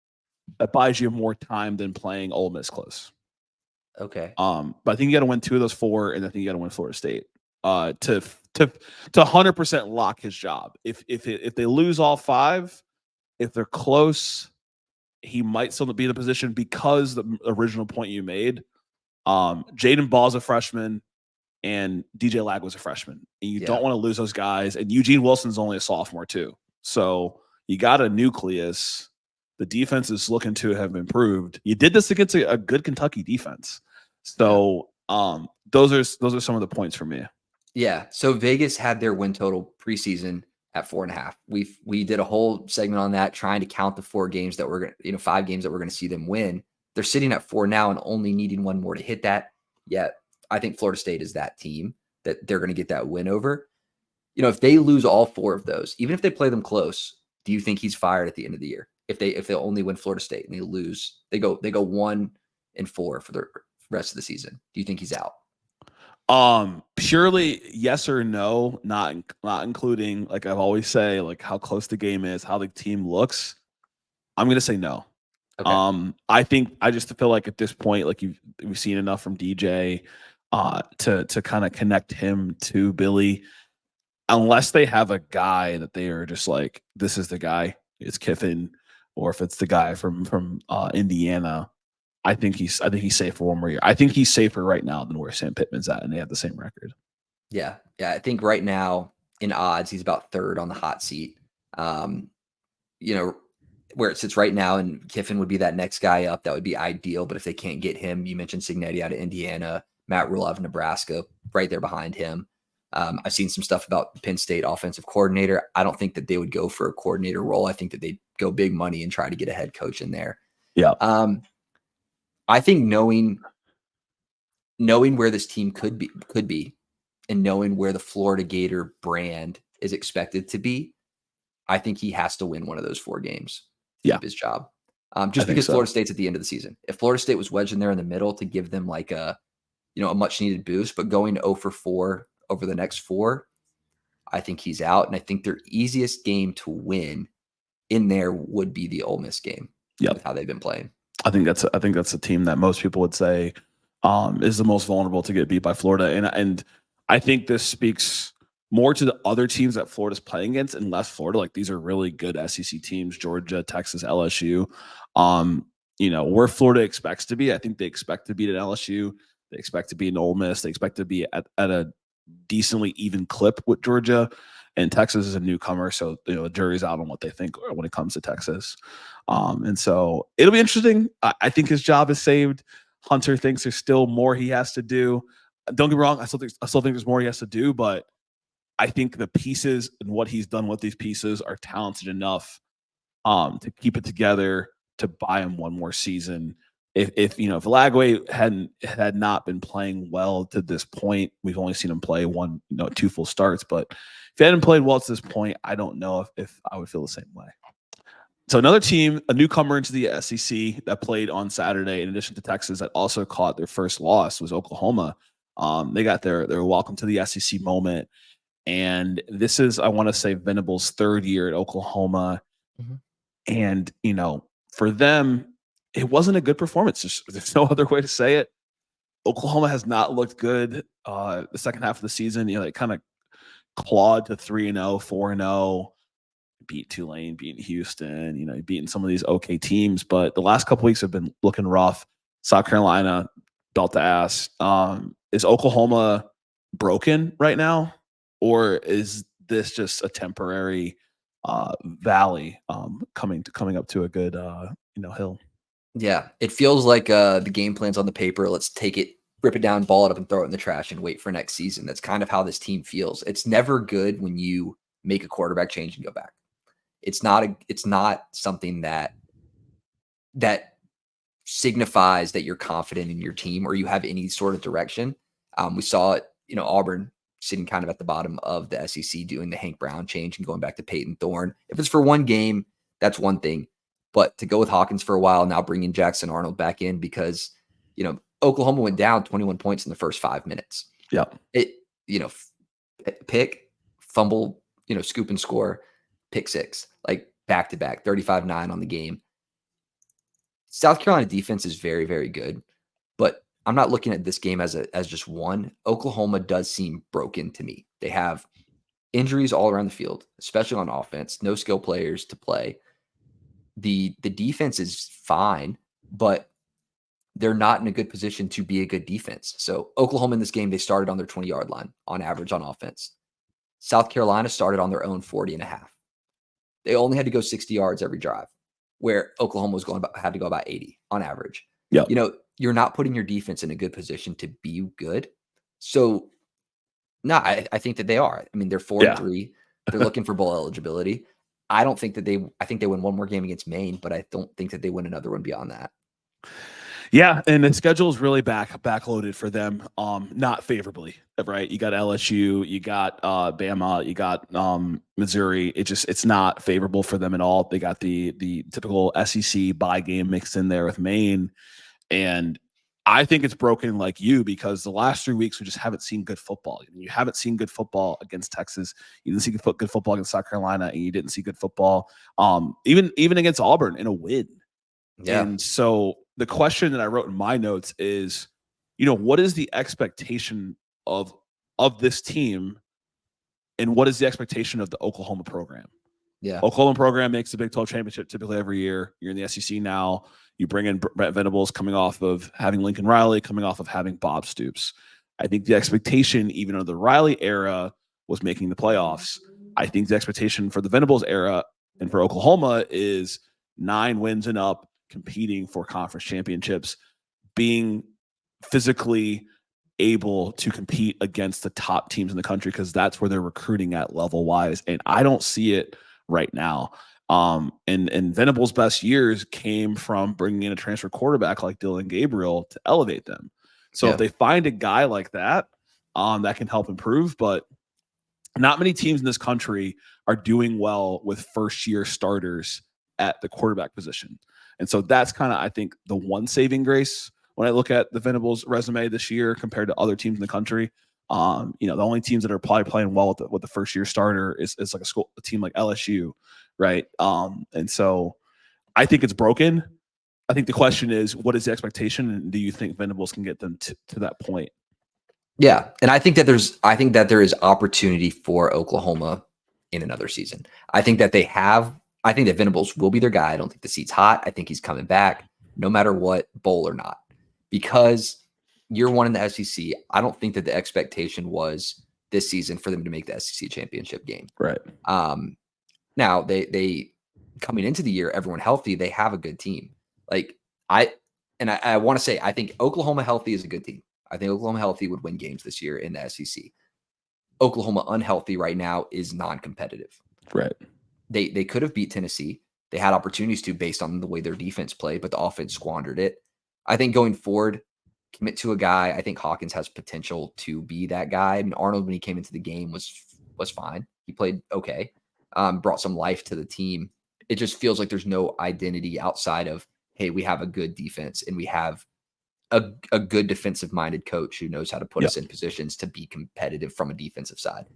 that buys you more time than playing Ole Miss close. Okay. But I think you got to win 2 of those 4, and I think you got to win Florida State to 100% lock his job. If they lose all 5, if they're close, he might still be in a position, because the original point you made, Jaden Ball's a freshman and DJ Lag was a freshman, and you don't want to lose those guys. And Eugene Wilson's only a sophomore too. So you got a nucleus. The defense is looking to have improved. You did this against a good Kentucky defense. So those are some of the points for me. Yeah. So Vegas had their win total preseason at 4.5. We did a whole segment on that, trying to count the 4 games that we're going to, 5 games that we're going to see them win. They're sitting at 4 now and only needing 1 more to hit that. Yet I think Florida State is that team that they're going to get that win over. If they lose all 4 of those, even if they play them close, do you think he's fired at the end of the year? If they only win Florida State and they lose, they go 1-4 for the rest of the season. Do you think he's out? Purely yes or no, not including, like I always say, like how close the game is, how the team looks. I'm gonna say no. Okay. I just feel like at this point, like we've seen enough from DJ to kind of connect him to Billy. Unless they have a guy that they are just like, this is the guy, it's Kiffin, or if it's the guy from Indiana, I think he's safe for 1 more year. I think he's safer right now than where Sam Pittman's at, and they have the same record. Yeah. I think right now in odds he's about 3rd on the hot seat. where it sits right now, and Kiffin would be that next guy up. That would be ideal. But if they can't get him, you mentioned Cignetti out of Indiana, Matt Rule out of Nebraska, right there behind him. I've seen some stuff about Penn State offensive coordinator. I don't think that they would go for a coordinator role. I think that they'd go big money and try to get a head coach in there. Yeah. I think knowing where this team could be, and knowing where the Florida Gator brand is expected to be, I think he has to win one of those 4 games to keep his job. Just because Florida State's at the end of the season. If Florida State was wedged in there in the middle to give them like a much needed boost, but going 0 for 4 over the next 4, I think he's out. And I think their easiest game to win in there would be the Ole Miss game. With how they've been playing. I think that's a team that most people would say is the most vulnerable to get beat by Florida. And I think this speaks more to the other teams that Florida's playing against and less Florida. Like, these are really good SEC teams, Georgia, Texas, LSU. Where Florida expects to be. I think they expect to beat at LSU. They expect to be in Ole Miss. They expect to be at a decently even clip with Georgia. And Texas is a newcomer, so the jury's out on what they think when it comes to Texas. And so it'll be interesting. I think his job is saved. Hunter thinks there's still more he has to do. Don't get me wrong, I still think there's more he has to do, but I think the pieces and what he's done with these pieces are talented enough to keep it together, to buy him one more season. If Lagway had not been playing well to this point, we've only seen him play 2 full starts, but if he hadn't played well to this point, I don't know if I would feel the same way. So another team, a newcomer into the SEC that played on Saturday, in addition to Texas, that also caught their first loss, was Oklahoma. They got their welcome to the SEC moment. And this is, I want to say, Venable's 3rd year at Oklahoma. Mm-hmm. And, for them, it wasn't a good performance. There's no other way to say it. Oklahoma has not looked good the second half of the season. They kind of clawed to 3-0, 4-0, beat Tulane, beat Houston, beating some of these okay teams. But the last couple weeks have been looking rough. South Carolina, belt to ass. Is Oklahoma broken right now? Or is this just a temporary valley coming up to a good hill? Yeah, it feels like the game plan's on the paper. Let's take it, rip it down, ball it up, and throw it in the trash and wait for next season. That's kind of how this team feels. It's never good when you make a quarterback change and go back. It's not something that signifies that you're confident in your team or you have any sort of direction. We saw it, Auburn sitting kind of at the bottom of the SEC doing the Hank Brown change and going back to Peyton Thorne. If it's for one game, that's one thing. But to go with Hawkins for a while, now bringing Jackson Arnold back in because, Oklahoma went down 21 points in the first 5 minutes. Yeah. Pick, fumble, scoop and score, pick 6, like back to back, 35-9 on the game. South Carolina defense is very, very good, but I'm not looking at this game as just one. Oklahoma does seem broken to me. They have injuries all around the field, especially on offense, no skill players to play. The defense is fine, but they're not in a good position to be a good defense. So Oklahoma in this game, they started on their 20-yard line on average on offense. South Carolina started on their own 40.5. They only had to go 60 yards every drive, where Oklahoma had to go about 80 on average. Yeah. You're not putting your defense in a good position to be good. So no, I think that they are. I mean, they're 4-3. They're looking for bowl eligibility. I think they win one more game against Maine, but I don't think that they win another one beyond that. Yeah, and the schedule is really backloaded for them, not favorably, right? You got LSU, you got Bama, you got Missouri. It's not favorable for them at all. They got the typical SEC bye game mixed in there with Maine, and I think it's broken like you because the last 3 weeks we just haven't seen good football. You haven't seen good football against Texas. You didn't see good football against South Carolina, and you didn't see good football even against Auburn in a win. Yeah. And so the question that I wrote in my notes is, what is the expectation of this team, and what is the expectation of the Oklahoma program? Yeah, Oklahoma program makes the Big 12 championship typically every year. You're in the SEC now. You bring in Brent Venables, coming off of having Lincoln Riley, coming off of having Bob Stoops. I think the expectation, even of the Riley era, was making the playoffs. I think the expectation for the Venables era and for Oklahoma is 9 wins and up, competing for conference championships, being physically able to compete against the top teams in the country, because that's where they're recruiting at level wise. And I don't see it right now. And Venable's best years came from bringing in a transfer quarterback like Dylan Gabriel to elevate them. So if they find a guy like that, that can help improve, but not many teams in this country are doing well with first-year starters at the quarterback position. And so that's kind of, I think, the one saving grace when I look at the Venables resume this year compared to other teams in the country. The only teams that are probably playing well with the first-year starter is like a team like LSU, right? And so I think it's broken. I think the question is, what is the expectation, and do you think Venables can get them to that point? Yeah, and I think that there is opportunity for Oklahoma in another season. I think that Venables will be their guy. I don't think the seat's hot. I think he's coming back no matter what, bowl or not, because year one in the SEC. I don't think that the expectation was this season for them to make the SEC championship game. Right. Now they coming into the year, everyone healthy, they have a good team. I want to say, I think Oklahoma healthy is a good team. I think Oklahoma healthy would win games this year in the SEC. Oklahoma unhealthy right now is non-competitive. Right. They could have beat Tennessee. They had opportunities to based on the way their defense played, but the offense squandered it. I think going forward, commit to a guy. I think Hawkins has potential to be that guy. I mean, Arnold, when he came into the game, was fine. He played okay, brought some life to the team. It just feels like there's no identity outside of, hey, we have a good defense and we have a good defensive-minded coach who knows how to put us in positions to be competitive from a defensive side.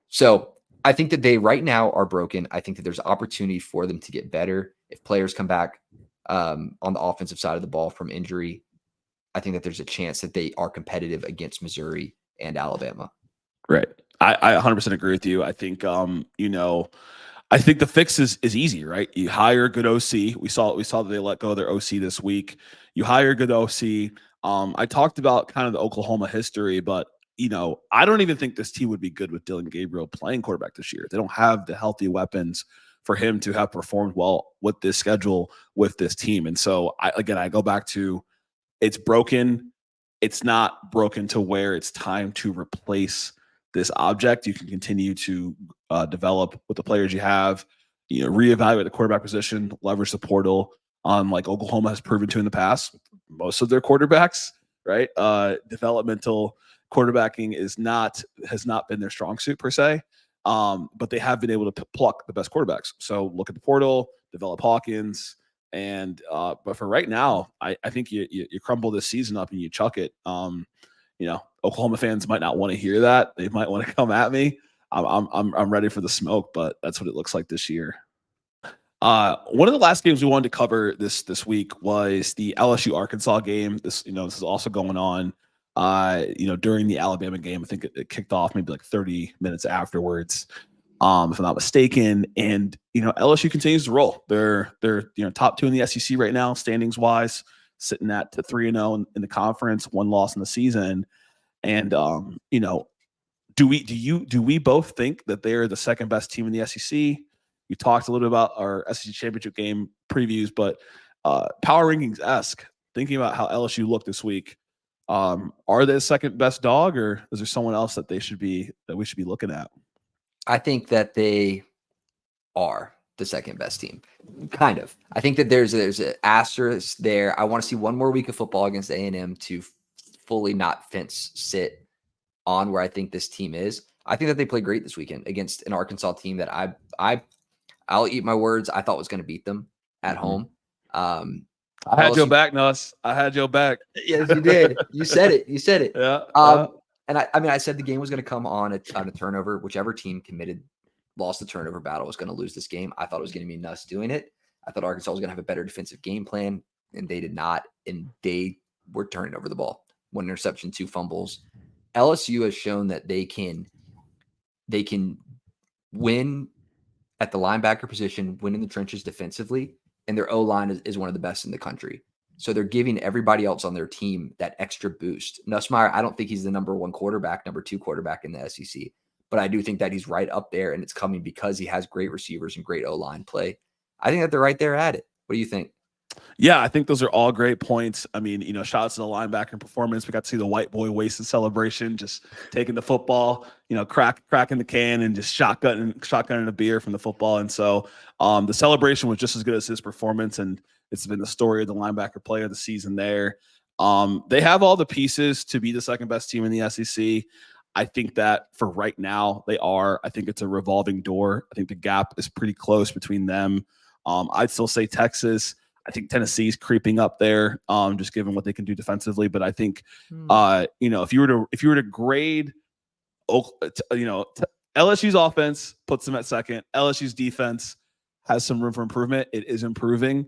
So I think that they right now are broken. I think that there's opportunity for them to get better if players come back on the offensive side of the ball from injury. I think that there's a chance that they are competitive against Missouri and Alabama. Right. I 100% agree with you. I think, I think the fix is easy, right? You hire a good OC. We saw that they let go of their OC this week. You hire a good OC. I talked about kind of the Oklahoma history, but I don't even think this team would be good with Dylan Gabriel playing quarterback this year. They don't have the healthy weapons for him to have performed well with this schedule, with this team. And so I go back to, it's broken. It's not broken to where it's time to replace this object. You can continue to develop with the players you have, reevaluate the quarterback position, leverage the portal, like Oklahoma has proven to in the past. Most of their quarterbacks, right? Developmental quarterbacking has not been their strong suit per se, but they have been able to pluck the best quarterbacks. So look at the portal, develop Hawkins, and but for right now, I think you crumble this season up and you chuck it. Oklahoma fans might not want to hear that. They might want to come at me. I'm ready for the smoke, but that's what it looks like this year. One of the last games we wanted to cover this week was the LSU Arkansas game. This is also going on during the Alabama game. I think it kicked off maybe like 30 minutes afterwards, if I'm not mistaken. And LSU continues to roll. They're top 2 in the SEC right now, standings wise, sitting at 3-0 in the conference, 1 loss in the season. And do we both think that they're the second best team in the SEC? We talked a little bit about our SEC championship game previews, but power rankings-esque, thinking about how LSU looked this week, are they the second best dog, or is there someone else that we should be looking at? I think that they are the second best team. Kind of. I think that there's an asterisk there. I want to see one more week of football against A&M to fully not fence sit on where I think this team is. I think that they played great this weekend against an Arkansas team that I'll eat my words, I thought was going to beat them at home. I had your back, Nuss. I had your back. Yes, you did. You said it. Yeah. And I said the game was going to come on a turnover. Whichever team lost the turnover battle was going to lose this game. I thought it was going to be Nuss doing it. I thought Arkansas was going to have a better defensive game plan, and they did not. And they were turning over the ball. 1 interception, 2 fumbles. LSU has shown that they can win at the linebacker position, win in the trenches defensively, and their O-line is one of the best in the country. So they're giving everybody else on their team that extra boost. Nussmeier, I don't think he's the number 1 quarterback, number 2 quarterback in the SEC, but I do think that he's right up there, and it's coming because he has great receivers and great O-line play. I think that they're right there at it. What do you think? Yeah, I think those are all great points. I mean, shout out to the linebacker performance. We got to see the white boy wasted celebration, just taking the football, cracking the can and just shotgunning a beer from the football. And so the celebration was just as good as his performance. And it's been the story of the linebacker player of the season there. They have all the pieces to be the second best team in the SEC. I think that for right now, they are. I think it's a revolving door. I think the gap is pretty close between them. I'd still say Texas. I think Tennessee's creeping up there, just given what they can do defensively. But I think, if you were to grade, LSU's offense puts them at second. LSU's defense has some room for improvement. It is improving.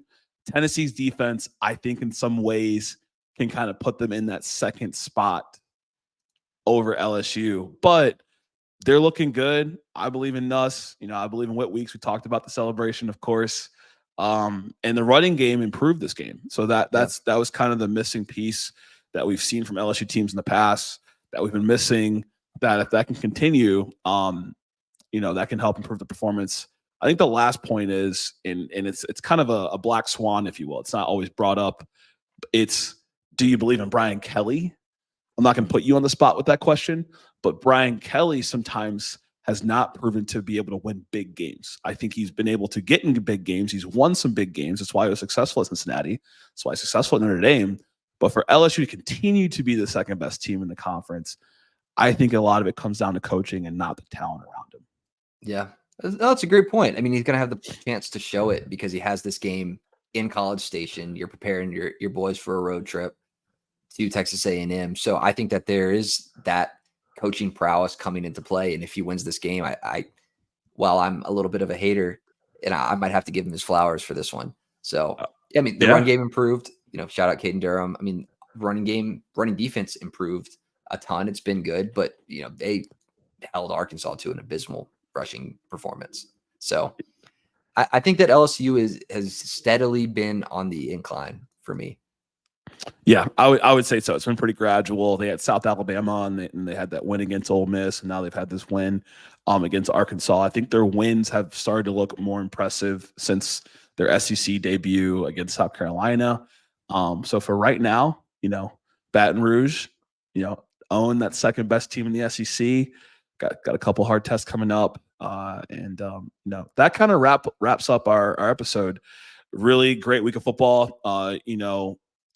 Tennessee's defense, I think, in some ways, can kind of put them in that second spot over LSU, but they're looking good. I believe in us. I believe in Wet Weeks. We talked about the celebration, of course. And the running game improved this game. So that was kind of the missing piece that we've seen from LSU teams in the past that we've been missing, that if that can continue, that can help improve the performance. I think the last point is, and it's kind of a black swan, if you will. It's not always brought up. It's, do you believe in Brian Kelly? I'm not going to put you on the spot with that question, but Brian Kelly sometimes has not proven to be able to win big games. I think he's been able to get into big games. He's won some big games. That's why he was successful at Cincinnati. That's why he's successful at Notre Dame. But for LSU to continue to be the second best team in the conference, I think a lot of it comes down to coaching and not the talent around him. Yeah, that's a great point. I mean, he's going to have the chance to show it because he has this game in College Station. You're preparing your boys for a road trip to Texas A&M. So I think that there is that coaching prowess coming into play. And if he wins this game, while I'm a little bit of a hater, and I might have to give him his flowers for this one. So, I mean, the run game improved, shout out Caden Durham. I mean, running defense improved a ton. It's been good, but they held Arkansas to an abysmal rushing performance. So I think that LSU has steadily been on the incline for me. Yeah, I would say so. It's been pretty gradual. They had South Alabama and they had that win against Ole Miss, and now they've had this win against Arkansas. I think their wins have started to look more impressive since their SEC debut against South Carolina. So for right now, Baton Rouge, own that second best team in the SEC. Got a couple hard tests coming up, and that kind of wraps up our episode. Really great week of football.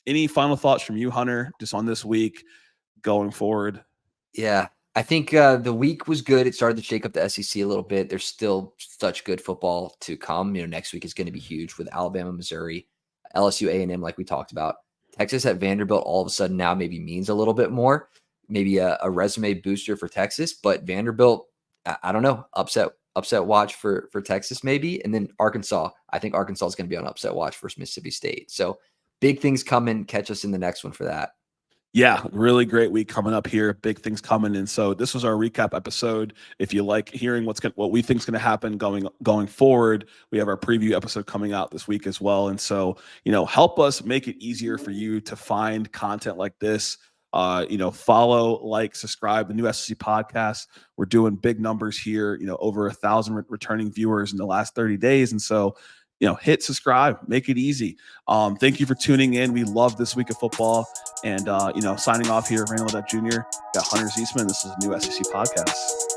Any final thoughts from you, Hunter, just on this week going forward? Yeah, I think the week was good. It started to shake up the SEC a little bit. There's still such good football to come. Next week is going to be huge with Alabama, Missouri, LSU, A&M, like we talked about. Texas at Vanderbilt all of a sudden now maybe means a little bit more, maybe a resume booster for Texas. But Vanderbilt, I don't know, upset watch for Texas maybe. And then Arkansas, I think Arkansas is going to be on upset watch for Mississippi State. So big things coming. Catch us in the next one for that. Yeah, really great week coming up here. Big things coming. And so this was our recap episode. If you like hearing what we think is going to happen going forward, we have our preview episode coming out this week as well. And so, help us make it easier for you to find content like this. Follow, like, subscribe the new SEC podcast. We're doing big numbers here, over 1,000 returning viewers in the last 30 days. And so, hit subscribe, make it easy. Thank you for tuning in. We love this week of football. And, signing off here, Randall Ledet Jr., got Hunter Zeisman. This is the new SEC podcast.